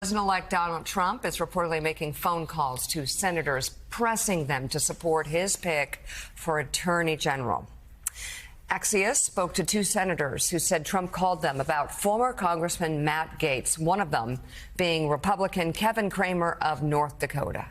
President-elect Donald Trump is reportedly making phone calls to senators, pressing them to support his pick for Attorney General. Axios spoke to two senators who said Trump called them about former Congressman Matt Gaetz, one of them being Republican Kevin Cramer of North Dakota.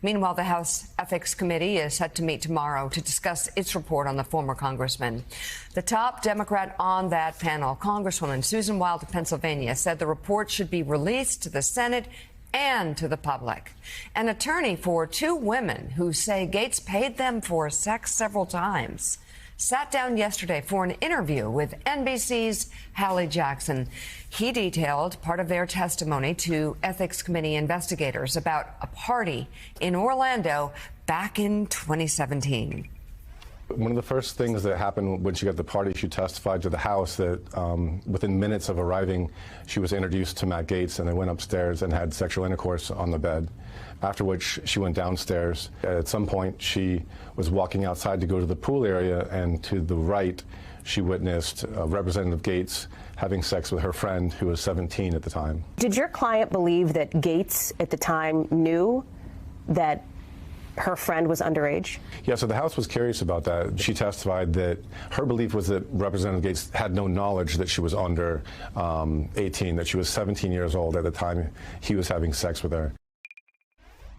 Meanwhile, the House Ethics Committee is set to meet tomorrow to discuss its report on the former congressman. The top Democrat on that panel, Congresswoman Susan Wild of Pennsylvania, said the report should be released to the Senate and to the public. An attorney for two women who say Gaetz paid them for sex several times sat down yesterday for an interview with NBC's Hallie Jackson. He detailed part of their testimony to Ethics Committee investigators about a party in Orlando back in 2017. One of the first things that happened when she got to the party, she testified to the House that within minutes of arriving, she was introduced to Matt Gaetz, and they went upstairs and had sexual intercourse on the bed, after which she went downstairs. At some point, she was walking outside to go to the pool area, and to the right, she witnessed Representative Gaetz having sex with her friend, who was 17 at the time. Did your client believe that Gaetz at the time knew that her friend was underage? Yeah, so the House was curious about that. She testified that her belief was that Representative Gaetz had no knowledge that she was under 18, that she was 17 years old at the time he was having sex with her.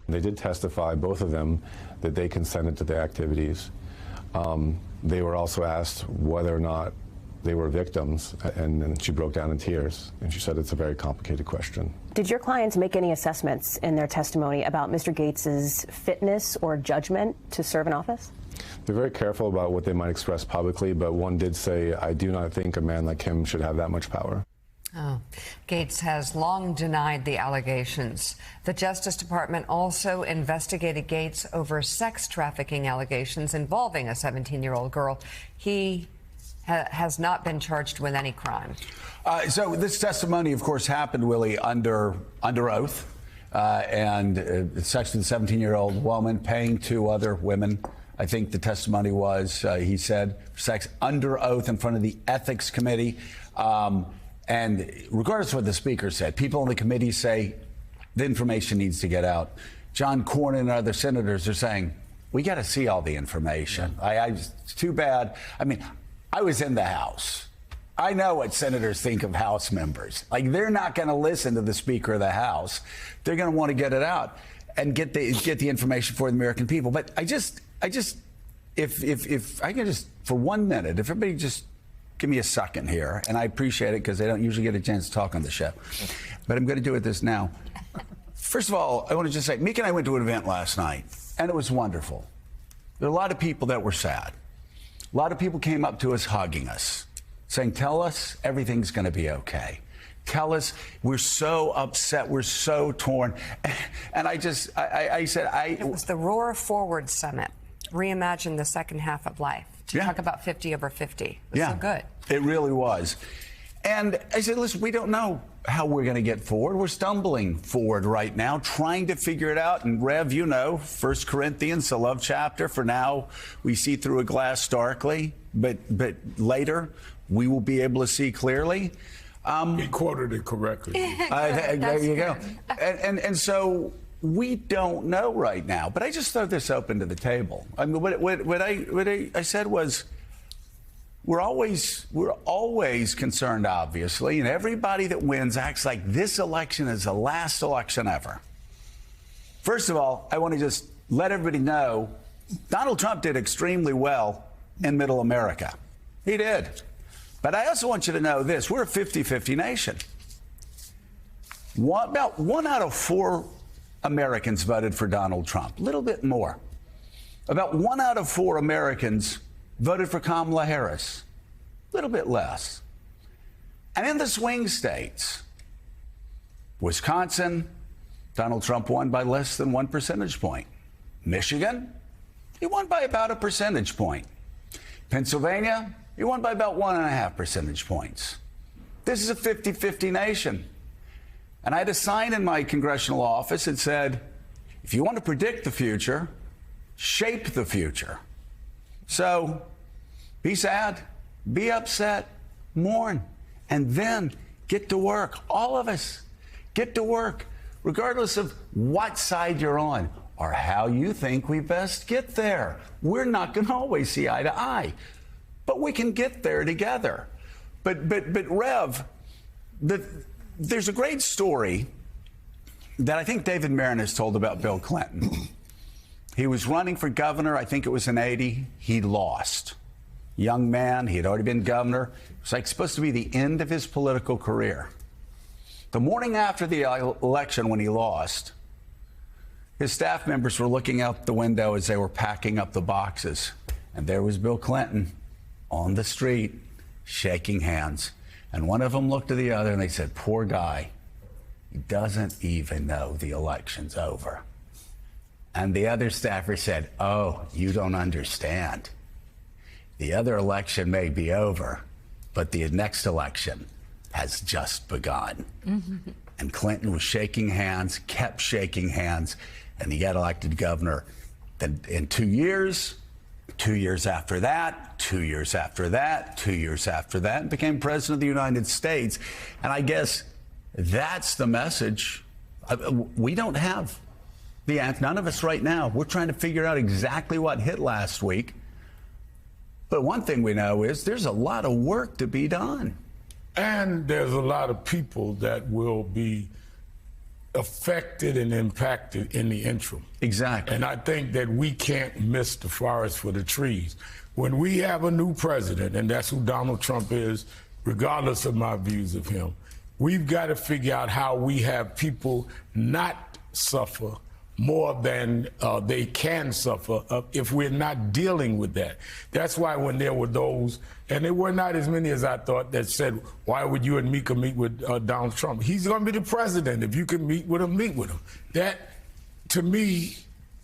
They did testify, both of them, that they consented to the activities. They were also asked whether or not they were victims, and then she broke down in tears, and she said it's a very complicated question. Did your clients make any assessments in their testimony about Mr. Gaetz's fitness or judgment to serve in office? They're very careful about what they might express publicly, but one did say, I do not think a man like him should have that much power. Oh. Gaetz has long denied the allegations. The Justice Department also investigated Gaetz over sex trafficking allegations involving a 17-year-old girl. He has not been charged with any crime. So this testimony, of course, happened, Willie, under oath, and sex with a 17-year-old woman paying two other women. I think the testimony was, he said, sex under oath in front of the Ethics Committee. And regardless of what the speaker said, people on the committee say the information needs to get out. John Cornyn and other senators are saying, we got to see all the information. Yeah. It's too bad. I mean, I was in the House. I know what senators think of House members. Like, they're not going to listen to the Speaker of the House. They're going to want to get it out and get the information for the American people. But if I can just, for 1 minute, if everybody just give me a second here, and I appreciate it because they don't usually get a chance to talk on the show, but I'm going to do it this now. First of all, I want to just say, Meek and I went to an event last night, and it was wonderful. There were a lot of people that were sad. A lot of people came up to us hugging us, saying, tell us everything's going to be okay. Tell us we're so upset, we're so torn. And I said, It was the Roar Forward Summit, Reimagine the Second Half of Life, to talk about 50 over 50. It was so good. It really was. And I said, listen, we don't know how we're going to get forward. We're stumbling forward right now, trying to figure it out. And Rev, you know, 1 Corinthians, the love chapter, for now we see through a glass darkly, but later we will be able to see clearly. He quoted it correctly. There you go. And so we don't know right now, but I just throw this open to the table. I mean, what I said was, we're always concerned, obviously, and everybody that wins acts like this election is the last election ever. First of all, I want to just let everybody know Donald Trump did extremely well in Middle America. He did. But I also want you to know this. We're a 50-50 nation. About 1 out of 4 Americans voted for Donald Trump, a little bit more. About 1 out of 4 Americans voted for Kamala Harris, a little bit less. And in the swing states, Wisconsin, Donald Trump won by less than 1 percentage point. Michigan, he won by about a percentage point. Pennsylvania, he won by about 1.5 percentage points. This is a 50-50 nation. And I had a sign in my congressional office that said, if you want to predict the future, shape the future. So be sad, be upset, mourn, and then get to work. All of us get to work regardless of what side you're on or how you think we best get there. We're not going to always see eye to eye, but we can get there together. But Rev, there's a great story that I think David Marin has told about Bill Clinton. He was running for governor, I think it was in '80. He lost. Young man, he had already been governor. It was like supposed to be the end of his political career. The morning after the election, when he lost, his staff members were looking out the window as they were packing up the boxes. And there was Bill Clinton on the street, shaking hands. And one of them looked to the other and they said, poor guy, he doesn't even know the election's over. And the other staffer said, oh, you don't understand. The other election may be over, but the next election has just begun. Mm-hmm. And Clinton was shaking hands, kept shaking hands, and he got elected governor. Then in 2 years, 2 years after that, 2 years after that, 2 years after that, and became president of the United States. And I guess that's the message. We don't have the answer. None of us right now. We're trying to figure out exactly what hit last week. But one thing we know is there's a lot of work to be done. And there's a lot of people that will be affected and impacted in the interim. Exactly. And I think that we can't miss the forest for the trees. When we have a new president, and that's who Donald Trump is, regardless of my views of him, we've got to figure out how we have people not suffer more than they can suffer if we're not dealing with that. That's why when there were those, and there were not as many as I thought, that said, why would you and Mika meet with Donald Trump? He's going to be the president. If you can meet with him, meet with him. That, to me,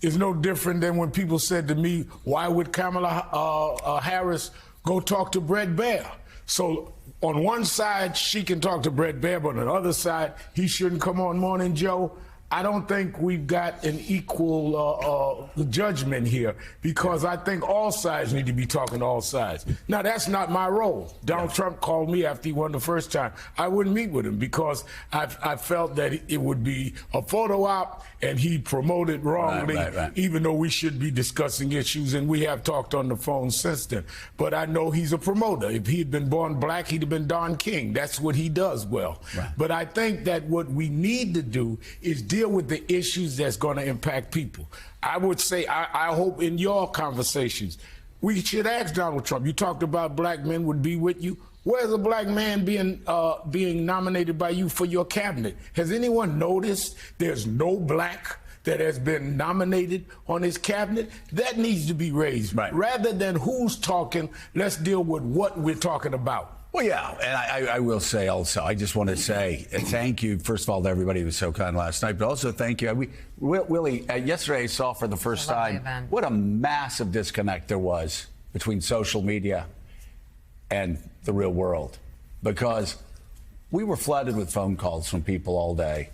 is no different than when people said to me, why would Kamala Harris go talk to Bret Baier? So on one side, she can talk to Bret Baier, but on the other side, he shouldn't come on Morning Joe. I don't think we've got an equal judgment here, because I think all sides need to be talking to all sides. Now, that's not my role. Donald Trump called me after he won the first time. I wouldn't meet with him because I felt that it would be a photo op and he promoted wrongly, right. Even though we should be discussing issues, and we have talked on the phone since then. But I know he's a promoter. If he had been born black, he'd have been Don King. That's what he does well. Right. But I think that what we need to do is deal with the issues that's going to impact people. I would say, I hope in your conversations, we should ask Donald Trump. You talked about black men would be with you. Where's a black man being nominated by you for your cabinet? Has anyone noticed there's no black that has been nominated on his cabinet? That needs to be raised. Right. Rather than who's talking, let's deal with what we're talking about. Well, yeah, and I will say also, I just want to say thank you, first of all, to everybody who was so kind last night, but also thank you. Willie, yesterday I saw for the first time what a massive disconnect there was between social media and the real world, because we were flooded with phone calls from people all day,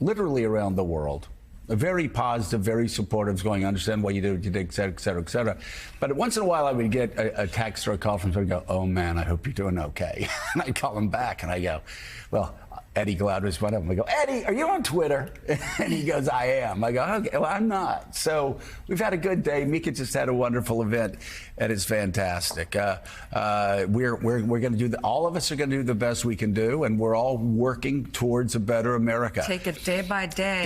literally around the world. Very positive, very supportive, going, I understand what you do, et cetera, et cetera, et cetera. But once in a while, I would get a text or a call from someone and go, oh, man, I hope you're doing okay. And I'd call him back, and I go, well, Eddie Glaude was one of them. I go, Eddie, are you on Twitter? And he goes, I am. I go, okay, well, I'm not. So we've had a good day. Mika just had a wonderful event, and it's fantastic. We're going to do all of us are going to do the best we can do, and we're all working towards a better America. Take it day by day.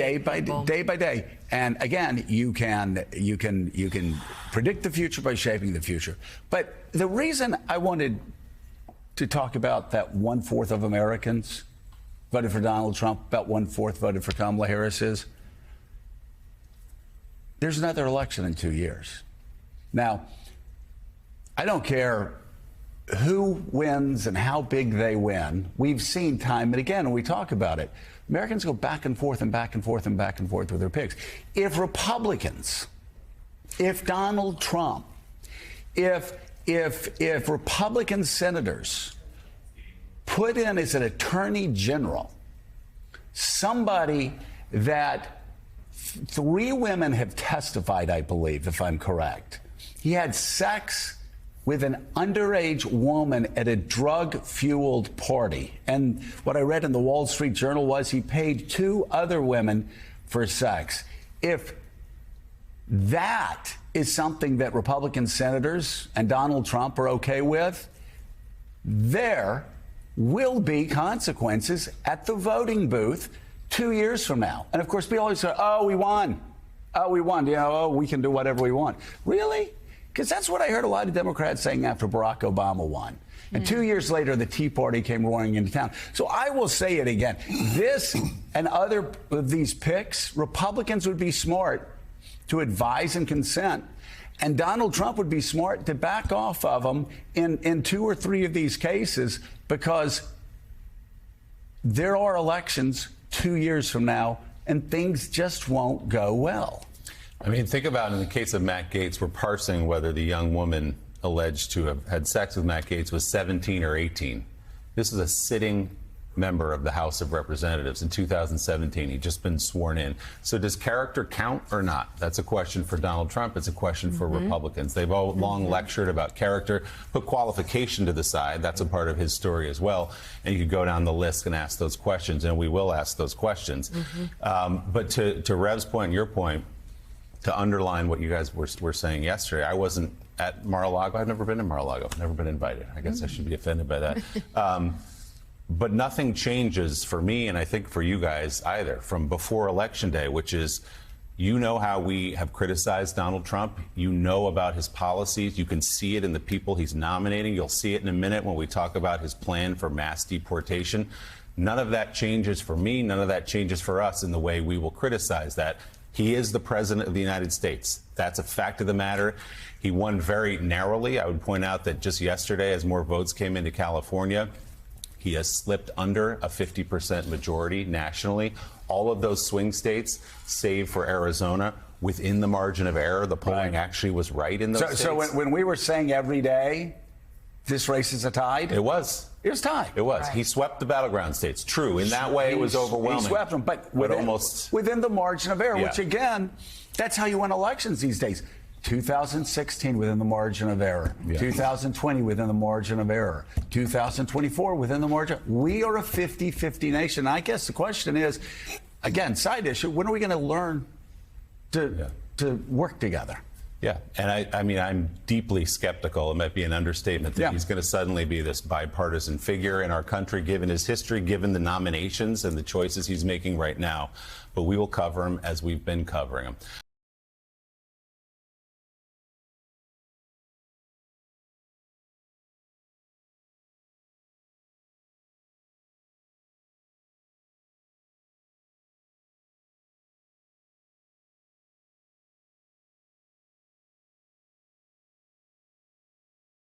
Day by day. And again, you can predict the future by shaping the future. But the reason I wanted to talk about that 1/4 of Americans voted for Donald Trump, about 1/4 voted for Kamala Harris is there's another election in 2 years. Now, I don't care who wins and how big they win. We've seen time and again, and we talk about it. Americans go back and forth and back and forth and back and forth with their picks. If Republicans, if Donald Trump, if Republican senators put in as an attorney general somebody that 3 women have testified, I believe, if I'm correct, he had sex with an underage woman at a drug-fueled party. And what I read in the Wall Street Journal was he paid 2 other women for sex. If that is something that Republican senators and Donald Trump are okay with, there will be consequences at the voting booth 2 years from now. And of course, people always say, oh, we won. Oh, we won. You know, oh, we can do whatever we want. Really? Because that's what I heard a lot of Democrats saying after Barack Obama won. And 2 years later, the Tea Party came roaring into town. So I will say it again. This and other of these picks, Republicans would be smart to advise and consent. And Donald Trump would be smart to back off of them in 2 or 3 of these cases, because there are elections 2 years from now and things just won't go well. I mean, think about in the case of Matt Gaetz, we're parsing whether the young woman alleged to have had sex with Matt Gaetz was 17 or 18. This is a sitting member of the House of Representatives in 2017. He'd just been sworn in. So does character count or not? That's a question for Donald Trump. It's a question for Republicans. They've all long lectured about character, put qualification to the side. That's a part of his story as well. And you could go down the list and ask those questions, and we will ask those questions. But to Rev's point and your point, to underline what you guys were saying yesterday, I wasn't at Mar-a-Lago. I've never been to Mar-a-Lago. Never been invited. I guess I should be offended by that. But nothing changes for me, and I think for you guys either, from before Election Day, which is, you know how we have criticized Donald Trump. You know about his policies. You can see it in the people he's nominating. You'll see it in a minute when we talk about his plan for mass deportation. None of that changes for me. None of that changes for us in the way we will criticize that. He is the president of the United States. That's a fact of the matter. He won very narrowly. I would point out that just yesterday, as more votes came into California, he has slipped under a 50% majority nationally. All of those swing states, save for Arizona, within the margin of error. The polling actually was right in those states. So when we were saying every day, this race is a tide? It was. It was tied. It was. Right. He swept the battleground states. True. In that way, it was overwhelming. He swept them, but within the margin of error, which again, that's how you win elections these days. 2016 within the margin of error. 2020 within the margin of error. 2024 within the margin. We are a 50-50 nation. I guess the question is, again, side issue, when are we going to learn to work together? Yeah, and I mean, I'm deeply skeptical. It might be an understatement that he's going to suddenly be this bipartisan figure in our country, given his history, given the nominations and the choices he's making right now. But we will cover him as we've been covering him.